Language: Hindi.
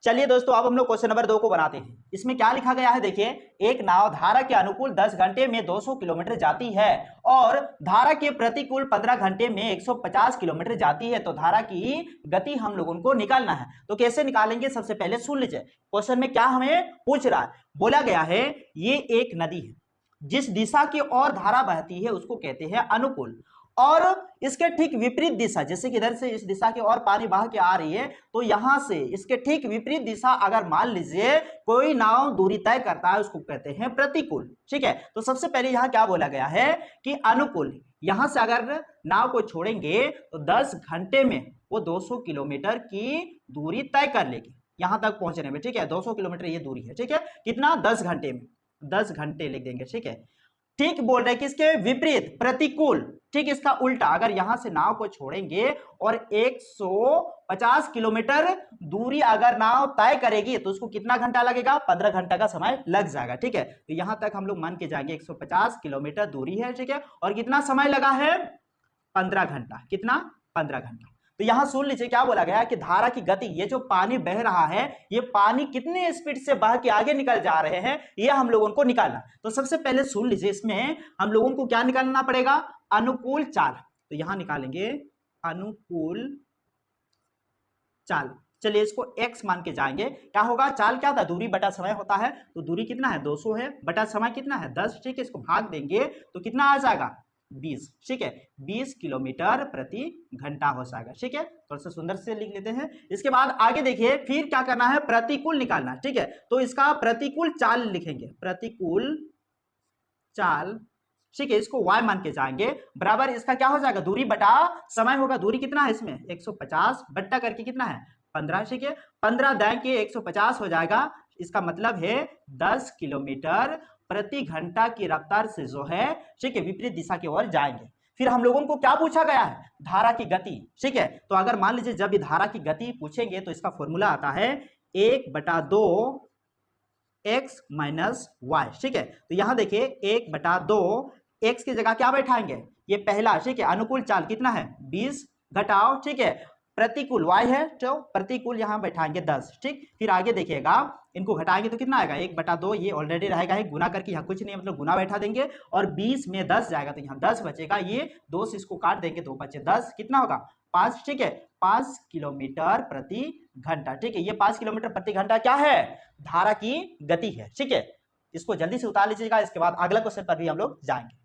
चलिए दोस्तों, अब हम लोग क्वेश्चन नंबर 2 को बनाते हैं। इसमें क्या लिखा गया है देखिए, एक नाव धारा के अनुकूल 10 घंटे में 200 किलोमीटर जाती है और धारा के प्रतिकूल 15 घंटे में 150 किलोमीटर जाती है, तो धारा की गति हम लोगों को निकालना है। तो कैसे निकालेंगे, सबसे पहले सुन लीजिए क्वेश्चन में क्या हमें पूछ रहा है। बोला गया है ये एक नदी है, जिस दिशा की ओर धारा बहती है उसको कहते हैं अनुकूल, और इसके ठीक विपरीत दिशा, जैसे कि इधर से इस दिशा की ओर पानी बह के आ रही है, तो यहां से इसके ठीक विपरीत दिशा अगर मान लीजिए कोई नाव दूरी तय करता है उसको कहते हैं प्रतिकूल। ठीक है, तो सबसे पहले यहां क्या बोला गया है कि अनुकूल, यहां से अगर नाव को छोड़ेंगे तो 10 घंटे में वो 200 किलोमीटर की दूरी तय कर लेगी यहां तक पहुंचने में। ठीक है, 200 किलोमीटर ये दूरी है। ठीक है, कितना, 10 घंटे में, 10 घंटे लिख देंगे। ठीक है, ठीक बोल रहे हैं कि इसके विपरीत प्रतिकूल, ठीक इसका उल्टा, अगर यहां से नाव को छोड़ेंगे और 150 किलोमीटर दूरी अगर नाव तय करेगी तो उसको कितना घंटा लगेगा, 15 घंटा का समय लग जाएगा। ठीक है, तो यहां तक हम लोग मान के जाएंगे 150 किलोमीटर दूरी है। ठीक है, और कितना समय लगा है, 15 घंटा। कितना, 15 घंटा। तो यहां सुन लीजिए क्या बोला गया कि धारा की गति, ये जो पानी बह रहा है, ये पानी कितने स्पीड से बह के आगे निकल जा रहे हैं, ये हम लोगों को निकालना। तो सबसे पहले सुन लीजिए, इसमें हम लोगों को क्या निकालना पड़ेगा, अनुकूल चाल। तो यहां निकालेंगे अनुकूल चाल। चलिए इसको x मान के जाएंगे। क्या होगा, चाल क्या था, दूरी बटा समय होता है, तो दूरी कितना है, 200 है, बटा समय कितना है, 10। ठीक है, इसको भाग देंगे तो कितना आ जाएगा, 20। ठीक है, 20 किलोमीटर प्रति घंटा हो जाएगा। ठीक है, थोड़ा सा सुंदर से लिख लेते हैं। इसके बाद आगे देखिए, फिर क्या करना है, प्रतिकूल निकालना है। ठीक है, तो इसका प्रतिकूल चाल लिखेंगे, प्रतिकूल चाल। ठीक है, इसको y मान के जाएंगे, बराबर इसका क्या हो जाएगा, दूरी बटा समय होगा। दूरी कितना है इसमें, 150 बट्टा करके कितना है, 15। ठीक है, 15 दाएं के 150 हो जाएगा। इसका मतलब है 10 किलोमीटर प्रति घंटा की रफ्तार से जो है, ठीक है, विपरीत दिशा की ओर जाएंगे। फिर हम लोगों को क्या पूछा गया है, धारा की गति। ठीक है, तो अगर मान लीजिए जब ये धारा की गति पूछेंगे तो इसका फॉर्मूला आता है 1/2 x माइनस वाई। ठीक है, तो यहां देखिए 1/2 x की जगह क्या बैठाएंगे, ये पहला। ठीक है, अनुकूल चाल कितना है, 20 घटाओ, ठीक है, प्रतिकूल y है तो प्रतिकूल यहां बैठाएंगे 10। ठीक, फिर आगे देखिएगा, इनको घटाएंगे तो कितना आएगा, 1/2, ये ऑलरेडी रहेगा, एक गुना करके यहाँ कुछ नहीं, मतलब गुना बैठा देंगे, और 20 में 10 जाएगा तो यहाँ 10 बचेगा, ये 2 से इसको काट देंगे, 2 बचे 10, कितना होगा, 5। ठीक है, 5 किलोमीटर प्रति घंटा। ठीक है, ये 5 किलोमीटर प्रति घंटा क्या है, धारा की गति है। ठीक है, इसको जल्दी से उतार लीजिएगा, इसके बाद अगला क्वेश्चन पर भी हम लोग जाएंगे।